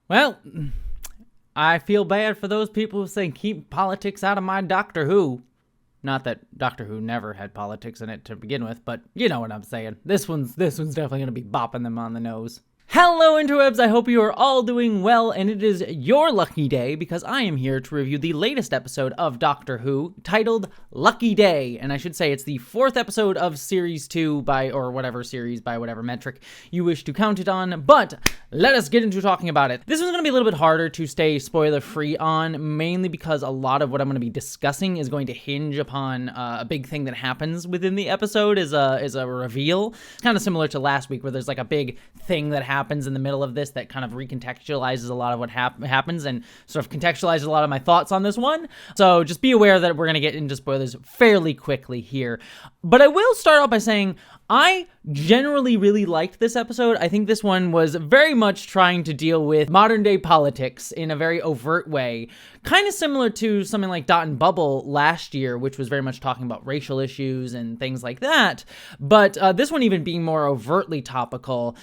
Well, I feel bad for those people who say keep politics out of my Doctor Who. Not that Doctor Who never had politics in it to begin with, but you know what I'm saying. This one's definitely going to be bopping them on the nose. Hello interwebs, I hope you are all doing well, and it is your lucky day because I am here to review the latest episode of Doctor Who titled Lucky Day, and I should say it's the 4th episode of Series 2 by whatever metric you wish to count it on, but let us get into talking about it. This one's going to be a little bit harder to stay spoiler-free on, mainly because a lot of what I'm going to be discussing is going to hinge upon a big thing that happens within the episode is a reveal. It's kind of similar to last week where there's like a big thing that happens in the middle of this that kind of recontextualizes a lot of what happens and sort of contextualizes a lot of my thoughts on this one. So just be aware that we're going to get into spoilers fairly quickly here. But I will start off by saying I generally really liked this episode. I think this one was very much trying to deal with modern day politics in a very overt way. Kind of similar to something like Dot and Bubble last year, which was very much talking about racial issues and things like that. But this one even being more overtly topical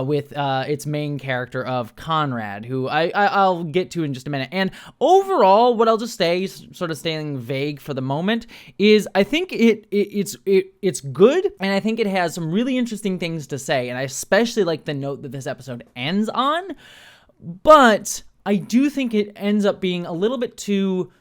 with its main character of Conrad, who I'll get to in just a minute. And overall, what I'll just say, sort of staying vague for the moment, is I think it's good, and I think it has some really interesting things to say, and I especially like the note that this episode ends on, but I do think it ends up being a little bit too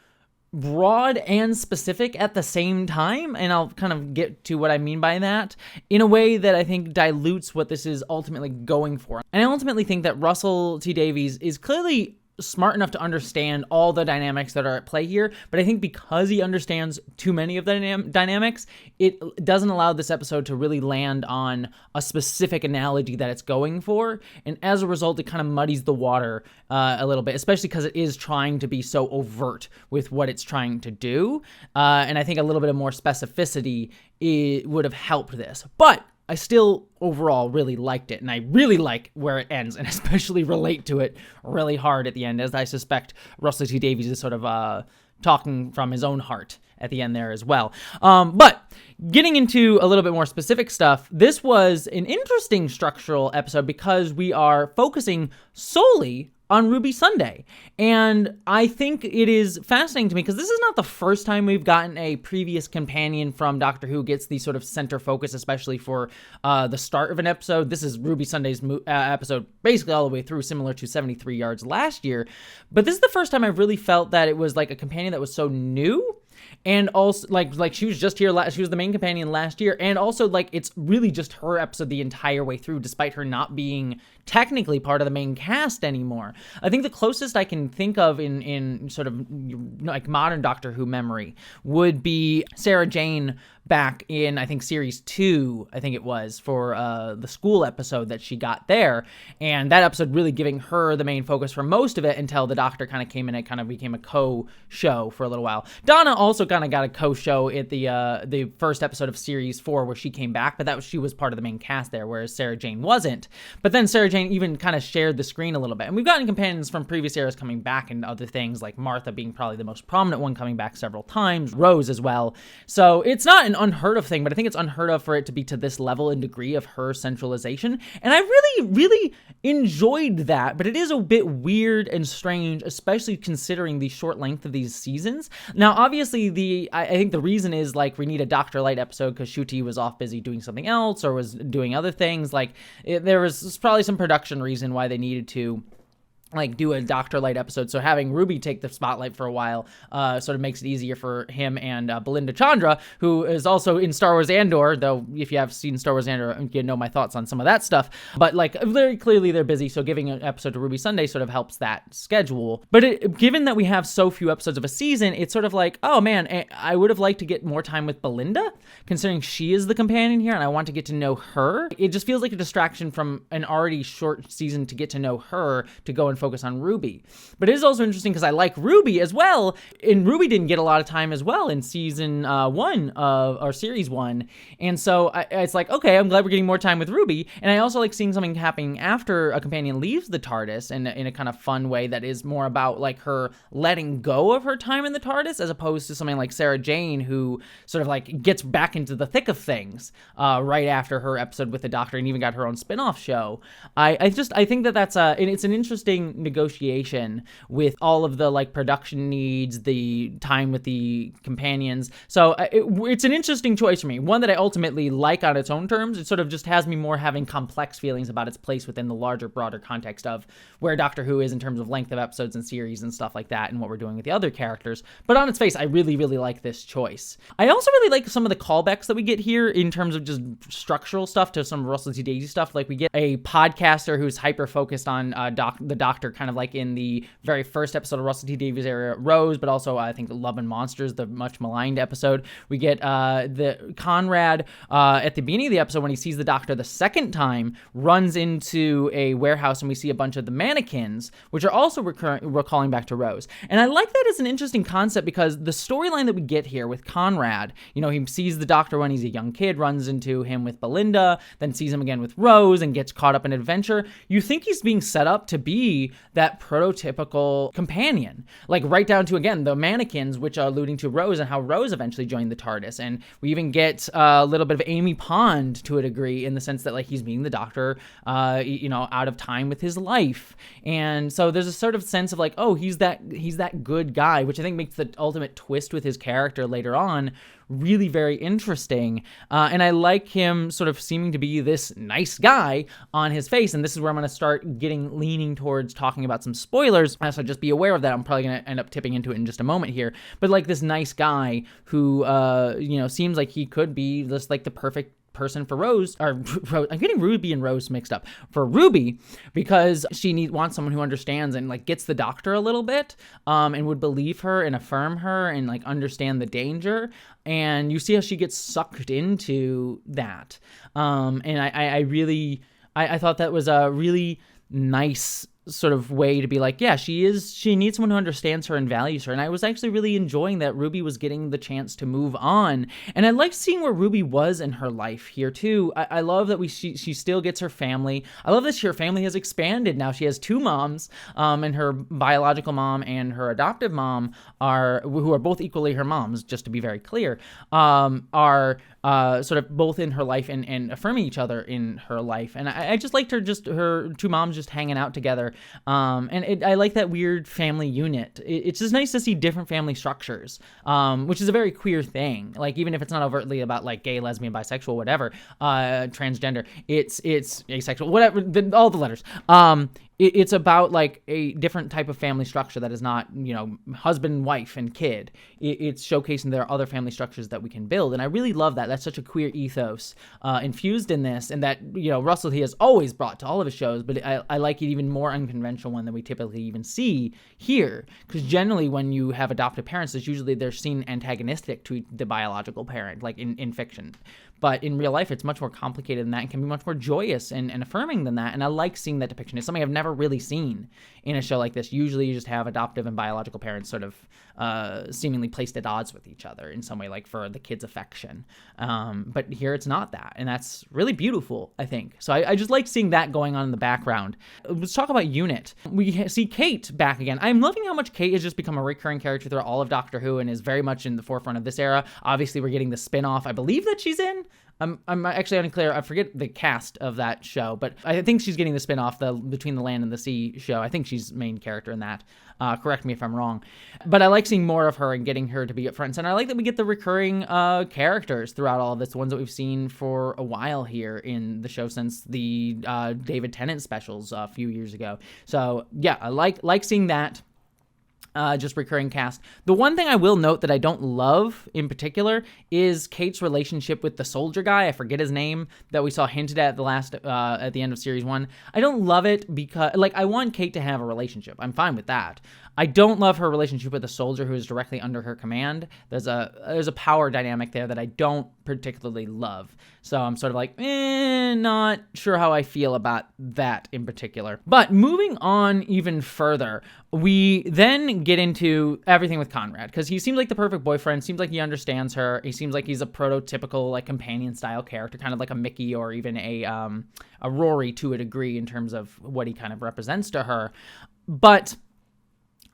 broad and specific at the same time, and I'll kind of get to what I mean by that, in a way that I think dilutes what this is ultimately going for. And I ultimately think that Russell T Davies is clearly smart enough to understand all the dynamics that are at play here, but I think because he understands too many of the dynamics, it doesn't allow this episode to really land on a specific analogy that it's going for, and as a result, it kind of muddies the water a little bit, especially because it is trying to be so overt with what it's trying to do, and I think a little bit of more specificity would have helped this, but I still overall really liked it, and I really like where it ends, and especially relate to it really hard at the end, as I suspect Russell T Davies is sort of talking from his own heart at the end there as well. But getting into a little bit more specific stuff, this was an interesting structural episode because we are focusing solely on Ruby Sunday. And I think it is fascinating to me because this is not the first time we've gotten a previous companion from Doctor Who gets the sort of center focus, especially for the start of an episode. This is Ruby Sunday's episode basically all the way through, similar to 73 Yards last year. But this is the first time I've really felt that it was like a companion that was so new. And also, like she was just here she was the main companion last year, and also, like, it's really just her episode the entire way through, despite her not being technically part of the main cast anymore. I think the closest I can think of in sort of, like, modern Doctor Who memory would be Sarah Jane back in, I think, Series 2, I think it was, for the school episode that she got there, and that episode really giving her the main focus for most of it until the Doctor kind of came in and kind of became a co-show for a little while. Donna also kind of got a co-show at the first episode of Series 4 where she came back, but she was part of the main cast there, whereas Sarah Jane wasn't. But then Sarah Jane even kind of shared the screen a little bit, and we've gotten companions from previous eras coming back and other things, like Martha being probably the most prominent one coming back several times, Rose as well. So it's not an unheard of thing, but I think it's unheard of for it to be to this level and degree of her centralization, and I really enjoyed that, but it is a bit weird and strange, especially considering the short length of these seasons. Now, obviously, I think the reason is, like, we need a Dr. Light episode because Ncuti was off busy doing something else or was doing other things. Like, there was probably some production reason why they needed to, like, do a Dr. Light episode, so having Ruby take the spotlight for a while sort of makes it easier for him and Belinda Chandra, who is also in Star Wars Andor, though if you have seen Star Wars Andor, you know my thoughts on some of that stuff, but, like, very clearly they're busy, so giving an episode to Ruby Sunday sort of helps that schedule. But given that we have so few episodes of a season, it's sort of like, oh man, I would have liked to get more time with Belinda, considering she is the companion here, and I want to get to know her. It just feels like a distraction from an already short season to get to know her, to go and focus on Ruby. But it is also interesting because I like Ruby as well, and Ruby didn't get a lot of time as well in season 1 of our series 1, and so it's like, okay, I'm glad we're getting more time with Ruby, and I also like seeing something happening after a companion leaves the TARDIS in a kind of fun way that is more about, like, her letting go of her time in the TARDIS, as opposed to something like Sarah Jane, who sort of, like, gets back into the thick of things right after her episode with the Doctor and even got her own spin-off show. I think that's and it's an interesting interesting negotiation with all of the like production needs, the time with the companions. So it's an interesting choice for me, one that I ultimately like on its own terms. It sort of just has me more having complex feelings about its place within the larger, broader context of where Doctor Who is in terms of length of episodes and series and stuff like that, and what we're doing with the other characters. But on its face, I really, really like this choice. I also really like some of the callbacks that we get here in terms of just structural stuff to some Russell T Daisy stuff. Like we get a podcaster who's hyper focused on the Doctor, kind of like in the very first episode of Russell T Davies' era, Rose, but also I think Love and Monsters, the much maligned episode. We get the Conrad at the beginning of the episode when he sees the Doctor the second time, runs into a warehouse and we see a bunch of the mannequins, which are also recalling back to Rose. And I like that as an interesting concept because the storyline that we get here with Conrad, you know, he sees the Doctor when he's a young kid, runs into him with Belinda, then sees him again with Rose and gets caught up in adventure. You think he's being set up to be that prototypical companion, like right down to, again, the mannequins, which are alluding to Rose and how Rose eventually joined the TARDIS. And we even get a little bit of Amy Pond to a degree in the sense that like he's meeting the Doctor, you know, out of time with his life. And so there's a sort of sense of like, oh, he's that good guy, which I think makes the ultimate twist with his character later on really very interesting. And I like him sort of seeming to be this nice guy on his face. And this is where I'm going to start leaning towards talking about some spoilers. So just be aware of that. I'm probably going to end up tipping into it in just a moment here. But like this nice guy who, you know, seems like he could be just like the perfect person for Rose. I'm getting Ruby and Rose mixed up. For Ruby, because she wants someone who understands and like gets the Doctor a little bit, and would believe her and affirm her and like understand the danger. And you see how she gets sucked into that. And I thought that was a really nice sort of way to be like, yeah, she needs someone who understands her and values her. And I was actually really enjoying that Ruby was getting the chance to move on. And I liked seeing where Ruby was in her life here too. I love that she still gets her family. I love that her family has expanded now. She has two moms, and her biological mom and her adoptive mom who are both equally her moms, just to be very clear, are sort of both in her life and affirming each other in her life. And I just liked her two moms just hanging out together. I like that weird family unit. It's just nice to see different family structures, which is a very queer thing. Like, even if it's not overtly about like gay, lesbian, bisexual, whatever, transgender, it's asexual, whatever, all the letters. It's about like a different type of family structure that is not, you know, husband, wife, and kid. It's showcasing there are other family structures that we can build. And I really love that. That's such a queer ethos infused in this, and that, you know, Russell, he has always brought to all of his shows, but I like it even more unconventional one than we typically even see here. Because generally when you have adoptive parents, it's usually they're seen antagonistic to the biological parent, like in fiction. But in real life, it's much more complicated than that and can be much more joyous and affirming than that. And I like seeing that depiction. It's something I've never really seen in a show like this. Usually you just have adoptive and biological parents sort of seemingly placed at odds with each other in some way, like for the kid's affection. But here it's not that. And that's really beautiful, I think. So I just like seeing that going on in the background. Let's talk about Unit. We see Kate back again. I'm loving how much Kate has just become a recurring character throughout all of Doctor Who and is very much in the forefront of this era. Obviously, we're getting the spin-off, I believe, that she's in. I'm actually unclear. I forget the cast of that show, but I think she's getting the spin-off, the Between the Land and the Sea show. I think she's main character in that. Correct me if I'm wrong. But I like seeing more of her and getting her to be up front. And I like that we get the recurring characters throughout all of this, ones that we've seen for a while here in the show since the David Tennant specials a few years ago. So yeah, I like seeing that. Just recurring cast. The one thing I will note that I don't love in particular is Kate's relationship with the soldier guy. I forget his name, that we saw hinted at at the end of series 1. I don't love it because, like, I want Kate to have a relationship. I'm fine with that. I don't love her relationship with the soldier who is directly under her command. There's a power dynamic there that I don't particularly love. So I'm sort of like, not sure how I feel about that in particular. But moving on even further, we then get into everything with Conrad, because he seems like the perfect boyfriend, seems like he understands her. He seems like he's a prototypical like companion style character, kind of like a Mickey or even a Rory to a degree in terms of what he kind of represents to her. But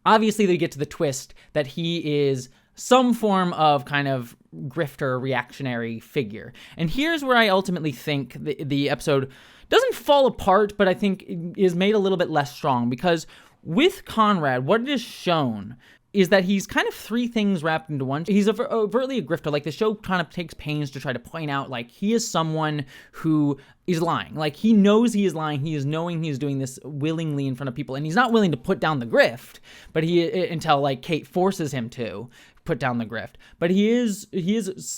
obviously they get to the twist that he is some form of kind of grifter reactionary figure. And here's where I ultimately think the episode doesn't fall apart, but I think is made a little bit less strong, because with Conrad, what it is shown is that he's kind of three things wrapped into one. He's overtly a grifter. Like, the show kind of takes pains to try to point out, like, he is someone who is lying. Like, he knows he is lying. He is knowing he is doing this willingly in front of people, and he's not willing to put down the grift, but until like Kate forces him to put down the grift. But he is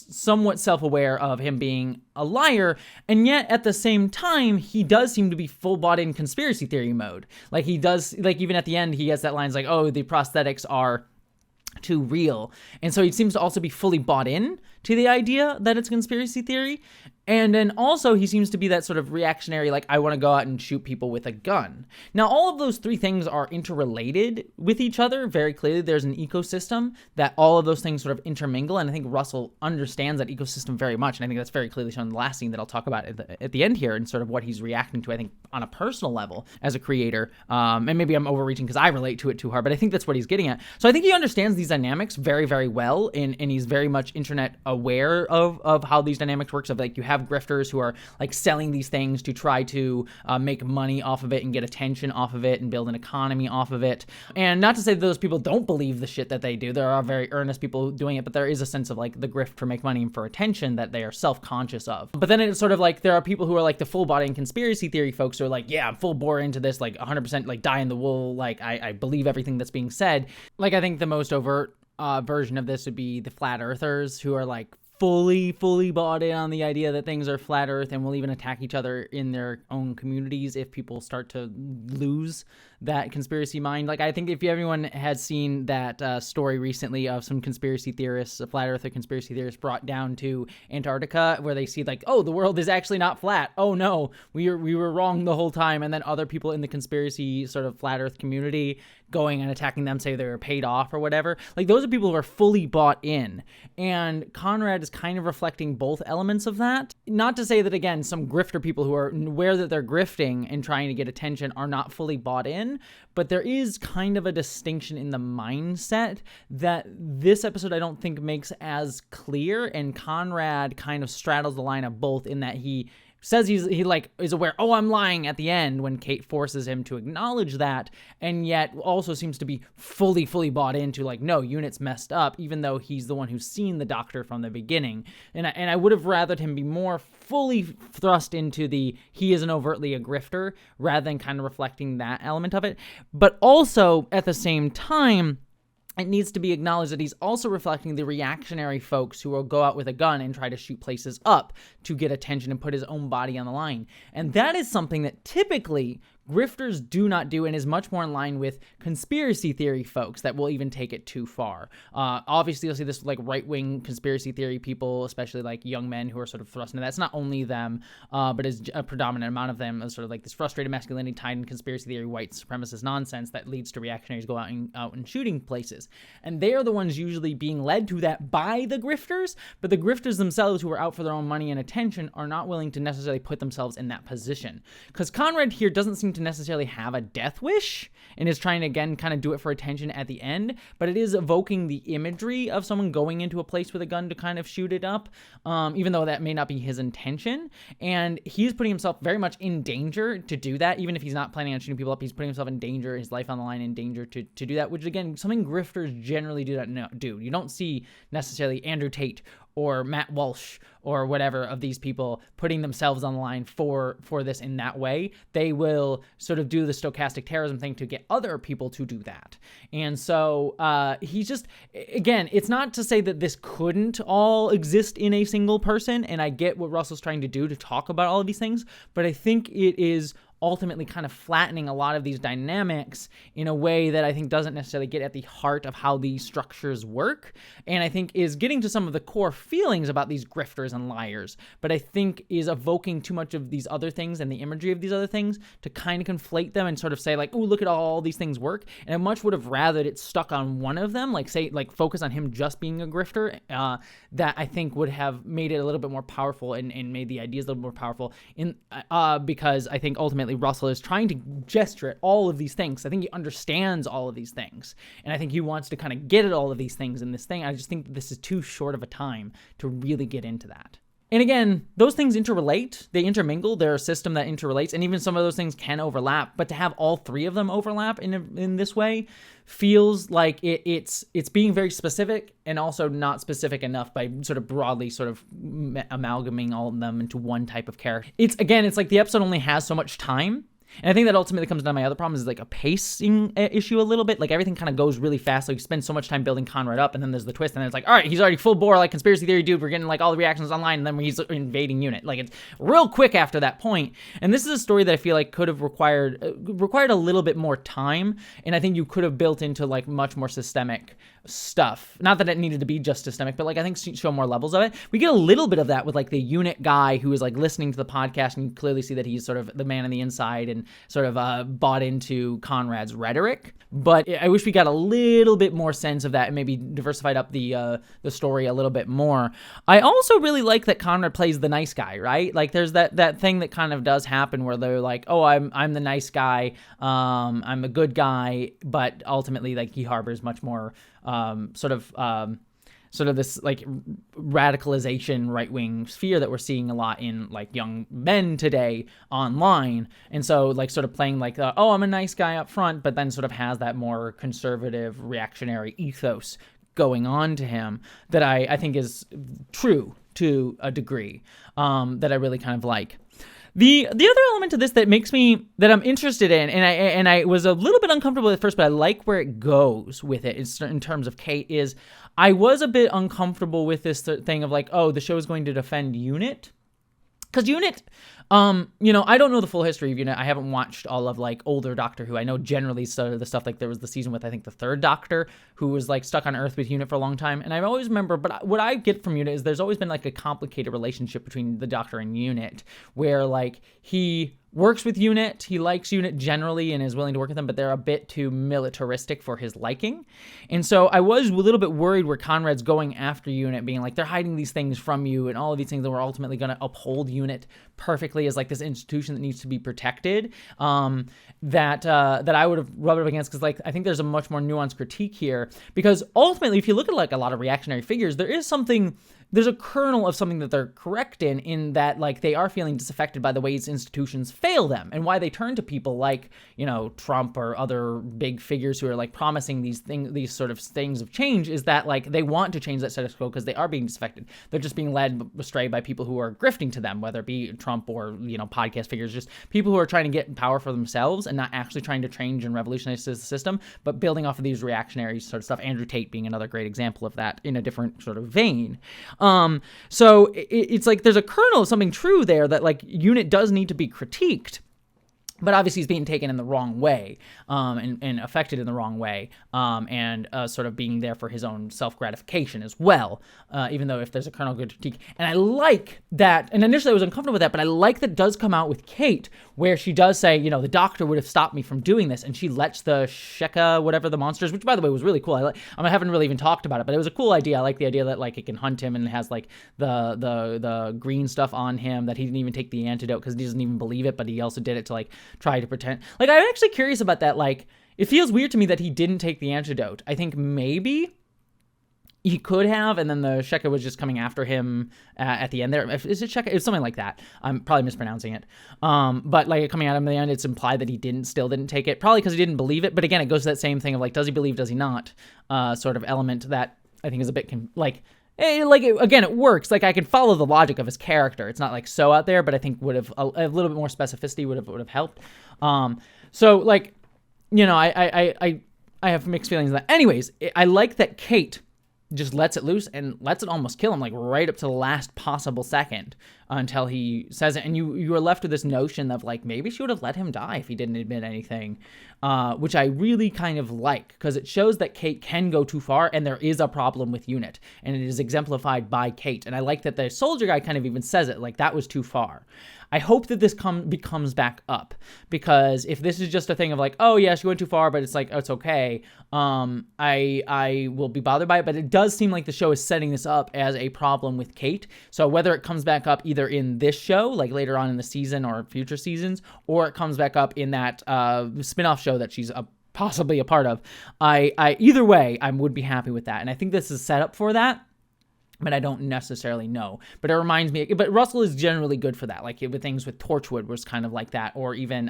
somewhat self-aware of him being a liar, and yet at the same time, he does seem to be full bought in conspiracy theory mode. Like, he does, like, even at the end, he has that line like, oh, the prosthetics are too real. And so he seems to also be fully bought in to the idea that it's conspiracy theory. And then also he seems to be that sort of reactionary, like, I want to go out and shoot people with a gun. Now, all of those three things are interrelated with each other. Very clearly, there's an ecosystem that all of those things sort of intermingle. And I think Russell understands that ecosystem very much. And I think that's very clearly shown in the last scene that I'll talk about at the end here, and sort of what he's reacting to, I think, on a personal level as a creator. And maybe I'm overreaching because I relate to it too hard, but I think that's what he's getting at. So I think he understands these dynamics very, very well. And he's very much internet aware of how these dynamics works. Of, like, you have grifters who are, like, selling these things to try to make money off of it and get attention off of it and build an economy off of it. And not to say that those people don't believe the shit that they do. There are very earnest people doing it, but there is a sense of, like, the grift for make money and for attention that they are self-conscious of. But then it's sort of like there are people who are, like, the full-body and conspiracy theory folks who are like, yeah, I'm full bore into this, like, 100%, like, die in the wool, like, I believe everything that's being said. Like, I think the most overt version of this would be the flat earthers, who are, like, fully bought in on the idea that things are flat earth, and will even attack each other in their own communities if people start to lose that conspiracy mind. Like, I think if everyone has seen that story recently of some conspiracy theorists, flat earther conspiracy theorists, brought down to Antarctica, where they see, like, oh, the world is actually not flat. Oh no, we were wrong the whole time. And then other people in the conspiracy sort of flat earth community going and attacking them, say they were paid off or whatever. Like, those are people who are fully bought in. And Conrad is kind of reflecting both elements of that. Not to say that, again, some grifter people who are aware that they're grifting and trying to get attention are not fully bought in, but there is kind of a distinction in the mindset that this episode I don't think makes as clear, and Conrad kind of straddles the line of both, in that he says he like is aware, oh, I'm lying at the end, when Kate forces him to acknowledge that, and yet also seems to be fully bought into, like, no, Unit's messed up, even though he's the one who's seen the doctor from the beginning. And I would have rathered him be more fully thrust into he isn't overtly a grifter, rather than kind of reflecting that element of it. But also, at the same time, it needs to be acknowledged that he's also reflecting the reactionary folks who will go out with a gun and try to shoot places up to get attention and put his own body on the line. And that is something that typically grifters do not do, and is much more in line with conspiracy theory folks that will even take it too far. Obviously, you'll see this, like, right-wing conspiracy theory people, especially, like, young men who are sort of thrust into that. It's not only them, but is a predominant amount of them, is sort of like this frustrated masculinity tied in conspiracy theory, white supremacist nonsense that leads to reactionaries go out and shooting places. And they are the ones usually being led to that by the grifters, but the grifters themselves, who are out for their own money and attention, are not willing to necessarily put themselves in that position. Because Conrad here doesn't seem to necessarily have a death wish, and is trying to, again, kind of do it for attention at the end, but it is evoking the imagery of someone going into a place with a gun to kind of shoot it up, even though that may not be his intention. And he's putting himself very much in danger to do that. Even if he's not planning on shooting people up, he's putting himself in danger, his life on the line, in danger to do that, which, again, something grifters generally do. You don't see necessarily Andrew Tate or Matt Walsh or whatever of these people putting themselves on the line for this in that way. They will sort of do the stochastic terrorism thing to get other people to do that. And so he's just, again, it's not to say that this couldn't all exist in a single person, and I get what Russell's trying to do to talk about all of these things, but I think it is ultimately kind of flattening a lot of these dynamics in a way that I think doesn't necessarily get at the heart of how these structures work, and I think is getting to some of the core feelings about these grifters and liars, but I think is evoking too much of these other things and the imagery of these other things to kind of conflate them and sort of say, like, oh, look at all these things work. And I much would have rathered it stuck on one of them, like, say, like, focus on him just being a grifter, that I think would have made it a little bit more powerful and made the ideas a little more powerful, because I think ultimately Russell is trying to gesture at all of these things. I think he understands all of these things, and I think he wants to kind of get at all of these things in this thing. I just think this is too short of a time to really get into that. And again, those things interrelate, they intermingle, they're a system that interrelates, and even some of those things can overlap, but to have all three of them overlap in this way feels like it's being very specific and also not specific enough by sort of broadly sort of amalgamating all of them into one type of character. It's like the episode only has so much time. And I think that ultimately comes down to my other problem is like a pacing issue a little bit. Like everything kind of goes really fast. Like you spend so much time building Conrad up, and then there's the twist, and then it's like, all right, he's already full bore, like conspiracy theory dude. We're getting like all the reactions online, and then he's invading unit. Like it's real quick after that point. And this is a story that I feel like could have required a little bit more time. And I think you could have built into like much more systemic stuff. Not that it needed to be just systemic, but like I think show more levels of it. We get a little bit of that with like the unit guy who is like listening to the podcast, and you clearly see that he's sort of the man on the inside and sort of bought into Conrad's rhetoric. But I wish we got a little bit more sense of that and maybe diversified up the story a little bit more. I also really like that Conrad plays the nice guy, right? Like there's that thing that kind of does happen where they're like, oh, I'm the nice guy, I'm a good guy, but ultimately like he harbors much more sort of this like radicalization right-wing sphere that we're seeing a lot in like young men today online. And so like sort of playing like, oh, I'm a nice guy up front, but then sort of has that more conservative reactionary ethos going on to him that I think is true to a degree, that I really kind of like. The other element of this that I'm interested in, and I was a little bit uncomfortable at first, but I like where it goes with it in terms of Kate, is I was a bit uncomfortable with this thing of like, oh, the show is going to defend Unit. Because Unit, I don't know the full history of Unit. I haven't watched all of like older Doctor Who. I know generally sort of the stuff, like there was the season with I think the third Doctor who was like stuck on Earth with Unit for a long time. And I always remember, but what I get from Unit is there's always been like a complicated relationship between the Doctor and Unit, where like he works with Unit, he likes Unit generally and is willing to work with them, but they're a bit too militaristic for his liking. And so I was a little bit worried where Conrad's going after Unit, being like, they're hiding these things from you and all of these things that were ultimately going to uphold Unit perfectly as like this institution that needs to be protected, that I would have rubbed up against, because like I think there's a much more nuanced critique here, because ultimately if you look at like a lot of reactionary figures, there's a kernel of something that they're correct in that like they are feeling disaffected by the ways institutions fail them, and why they turn to people like, Trump or other big figures who are like promising these sort of things of change, is that like they want to change that status quo because they are being disaffected. They're just being led astray by people who are grifting to them, whether it be Trump or, podcast figures, just people who are trying to get power for themselves and not actually trying to change and revolutionize the system, but building off of these reactionary sort of stuff. Andrew Tate being another great example of that in a different sort of vein. So it's like there's a kernel of something true there that like Unit does need to be critiqued, but obviously he's being taken in the wrong way, and affected in the wrong way, and sort of being there for his own self-gratification as well, even though if there's a kernel of good critique. And I like that, and initially I was uncomfortable with that, but I like that it does come out with Kate, where she does say, the doctor would have stopped me from doing this, and she lets the Sheka, whatever the monsters, which by the way was really cool. I haven't really even talked about it, but it was a cool idea. I like the idea that like it can hunt him and has like the green stuff on him, that he didn't even take the antidote because he doesn't even believe it, but he also did it to like try to pretend. Like, I'm actually curious about that. Like, it feels weird to me that he didn't take the antidote. I think maybe he could have, and then the Sheka was just coming after him at the end there. Is it Sheka? It's something like that. I'm probably mispronouncing it. But like coming at him at the end, it's implied that he still didn't take it, probably because he didn't believe it. But again, it goes to that same thing of like, does he believe, does he not? Sort of element that I think is a bit again, it works. Like I can follow the logic of his character. It's not like so out there, but I think would have a little bit more specificity would have helped. So like, I have mixed feelings on that. Anyways, I like that Kate just lets it loose and lets it almost kill him, like right up to the last possible second until he says it. And you are left with this notion of like, maybe she would have let him die if he didn't admit anything, which I really kind of like, because it shows that Kate can go too far and there is a problem with Unit, and it is exemplified by Kate. And I like that the soldier guy kind of even says it, like that was too far. I hope that this comes back up, because if this is just a thing of like, oh yeah, she went too far, but it's like, oh, it's okay, I will be bothered by it. But it does seem like the show is setting this up as a problem with Kate. So whether it comes back up either in this show, like later on in the season or future seasons, or it comes back up in that spin-off show that she's possibly a part of, I either way, I would be happy with that. And I think this is set up for that. but I don't necessarily know. But it reminds me, but Russell is generally good for that. Like with things with Torchwood was kind of like that, or even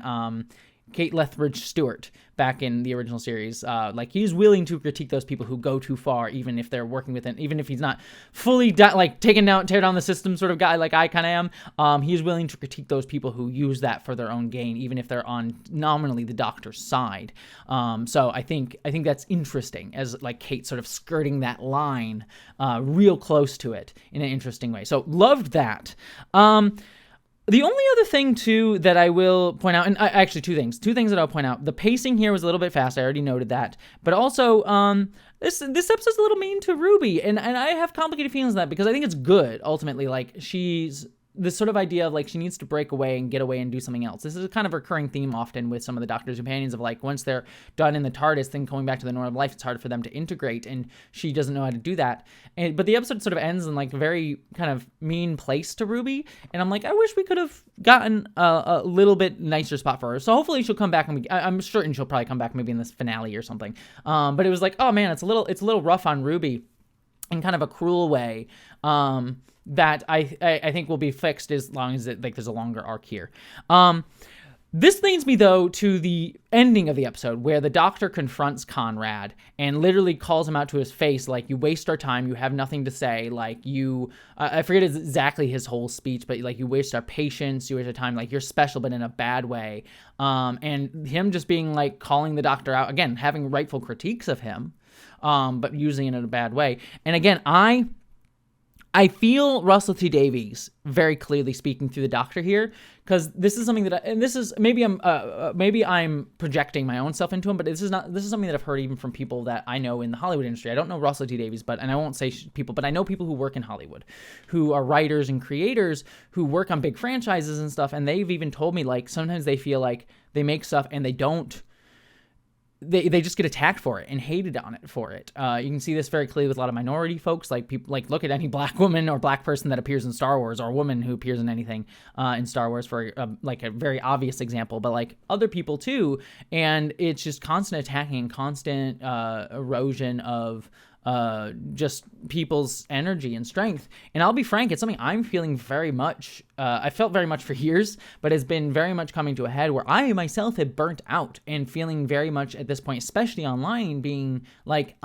Kate Lethbridge Stewart back in the original series. Like he's willing to critique those people who go too far, even if they're working with it, even if he's not fully like tear down the system sort of guy like I kind of am. He's willing to critique those people who use that for their own gain, even if they're on nominally the Doctor's side. So I think that's interesting, as like Kate sort of skirting that line real close to it in an interesting way. So loved that. The only other thing, too, that I will point out, and actually two things that I'll point out. The pacing here was a little bit fast. I already noted that. But also, this episode's a little mean to Ruby, and I have complicated feelings on that because I think it's good, ultimately. Like, she's this sort of idea of, like, she needs to break away and get away and do something else. This is a kind of recurring theme often with some of the Doctor's companions of, like, once they're done in the TARDIS, then going back to the normal life, it's hard for them to integrate, and she doesn't know how to do that. But the episode sort of ends in, like, a very kind of mean place to Ruby, and I'm like, I wish we could have gotten a little bit nicer spot for her. So hopefully she'll come back, and I'm certain she'll probably come back maybe in this finale or something. But it was like, oh man, it's a little rough on Ruby in kind of a cruel way. That I think will be fixed as long as there's a longer arc here. This leads me, though, to the ending of the episode where the Doctor confronts Conrad and literally calls him out to his face, like, you waste our time, you have nothing to say, like, you, I forget exactly his whole speech, but, like, you waste our patience, you waste our time, like, you're special, but in a bad way. And him just being, like, calling the Doctor out, again, having rightful critiques of him, but using it in a bad way. And again, I feel Russell T Davies very clearly speaking through the Doctor here, because this is something that, and this is maybe I'm projecting my own self into him, but this is something that I've heard even from people that I know in the Hollywood industry. I don't know Russell T Davies, and I won't say people, but I know people who work in Hollywood, who are writers and creators who work on big franchises and stuff, and they've even told me, like, sometimes they feel like they make stuff and they don't. They just get attacked for it and hated on it for it. You can see this very clearly with a lot of minority folks, like people, like look at any black woman or black person that appears in Star Wars, or a woman who appears in anything in Star Wars, for like a very obvious example, but like other people too. And it's just constant attacking and constant erosion of just people's energy and strength. And I'll be frank, it's something I'm feeling very much, I felt very much for years, but has been very much coming to a head where I myself have burnt out and feeling very much at this point, especially online, being like,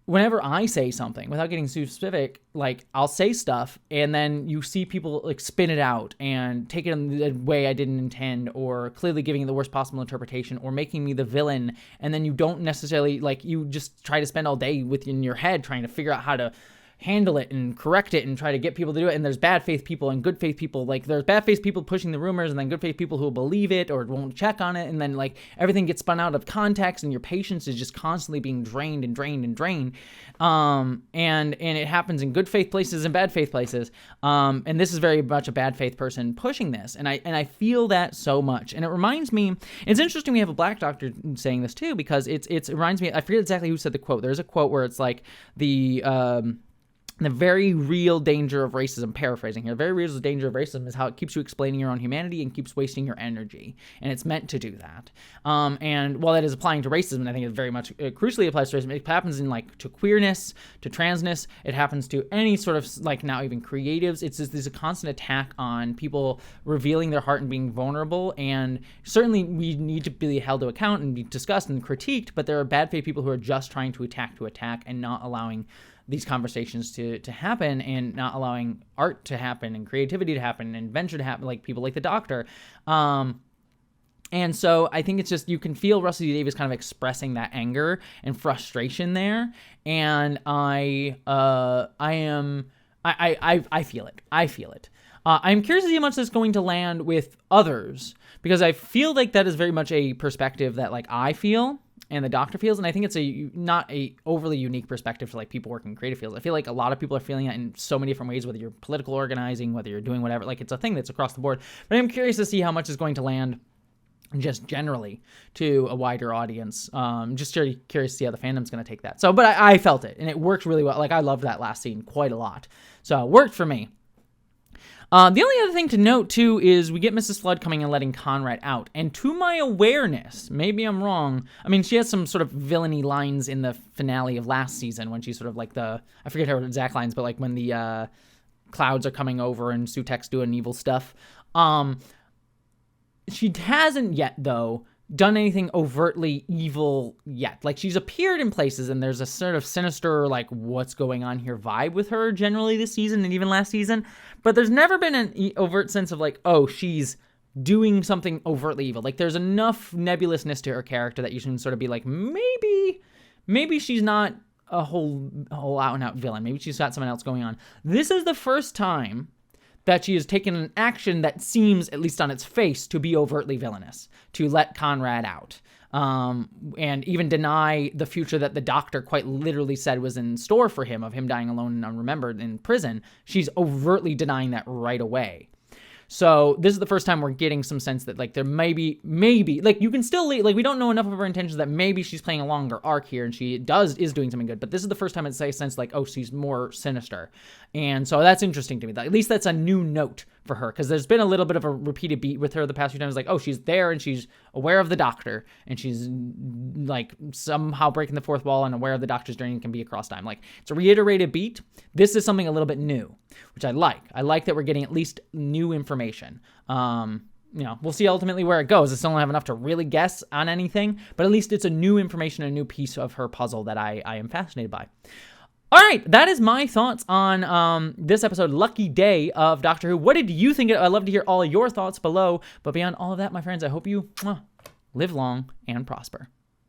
whenever I say something, without getting too specific, like, I'll say stuff, and then you see people, like, spin it out and take it in the way I didn't intend, or clearly giving it the worst possible interpretation, or making me the villain, and then you don't necessarily, like, you just try to spend all day within your head trying to figure out how to handle it and correct it and try to get people to do it. And there's bad faith people and good faith people. Like, there's bad faith people pushing the rumors, and then good faith people who will believe it or won't check on it. And then, like, everything gets spun out of context, and your patience is just constantly being drained and drained and drained. And it happens in good faith places and bad faith places. And this is very much a bad faith person pushing this. And I feel that so much. And it reminds me, it's interesting we have a black Doctor saying this too, because it reminds me, I forget exactly who said the quote. There's a quote where it's like the very real danger of racism, paraphrasing here, the very real danger of racism is how it keeps you explaining your own humanity and keeps wasting your energy. And it's meant to do that. And while that is applying to racism, and I think it very much crucially applies to racism, it happens in, like, to queerness, to transness, it happens to any sort of, like, now even creatives. It's just, there's a constant attack on people revealing their heart and being vulnerable. And certainly we need to be held to account and be discussed and critiqued, but there are bad faith people who are just trying to attack and not allowing these conversations to happen, and not allowing art to happen and creativity to happen and adventure to happen, like people like the Doctor. And so I think it's just, you can feel Russell T Davies kind of expressing that anger and frustration there. And I feel it. I'm curious to see how much that's going to land with others, because I feel like that is very much a perspective that, like, I feel and the Doctor feels, and I think it's not a overly unique perspective for, like, people working in creative fields. I feel like a lot of people are feeling that in so many different ways, whether you're political organizing, whether you're doing whatever, like, it's a thing that's across the board. But I'm curious to see how much is going to land just generally to a wider audience. Just curious to see how the fandom's going to take that. So, but I felt it, and it worked really well. Like, I loved that last scene quite a lot. So it worked for me. The only other thing to note, too, is we get Mrs. Flood coming and letting Conrad out. And to my awareness, maybe I'm wrong, I mean, she has some sort of villainy lines in the finale of last season when she's sort of like I forget her exact lines, but like when the clouds are coming over and Sutek's doing evil stuff. She hasn't yet, though, done anything overtly evil yet. Like, she's appeared in places, and there's a sort of sinister, like, what's going on here vibe with her generally this season and even last season. But there's never been an overt sense of, like, oh, she's doing something overtly evil. Like, there's enough nebulousness to her character that you can sort of be like, maybe she's not a whole out-and-out villain. Maybe she's got something else going on. This is the first time that she has taken an action that seems, at least on its face, to be overtly villainous, to let Conrad out, and even deny the future that the doctor quite literally said was in store for him, of him dying alone and unremembered in prison. She's overtly denying that right away. So this is the first time we're getting some sense that, like, there maybe, like, you can still, like, we don't know enough of her intentions that maybe she's playing a longer arc here and she is doing something good. But this is the first time it's a sense like, oh, she's more sinister. And so that's interesting to me. At least that's a new note for her, because there's been a little bit of a repeated beat with her the past few times. Like, oh, she's there and she's aware of the doctor and she's, like, somehow breaking the fourth wall and aware of the doctor's journey and can be across time. Like, it's a reiterated beat. This is something a little bit new, which I like. I like that we're getting at least new information. We'll see ultimately where it goes. I still don't have enough to really guess on anything, but at least it's a new information, a new piece of her puzzle that I am fascinated by. All right, that is my thoughts on this episode, Lucky Day of Doctor Who. What did you think? I'd love to hear all of your thoughts below. But beyond all of that, my friends, I hope you live long and prosper.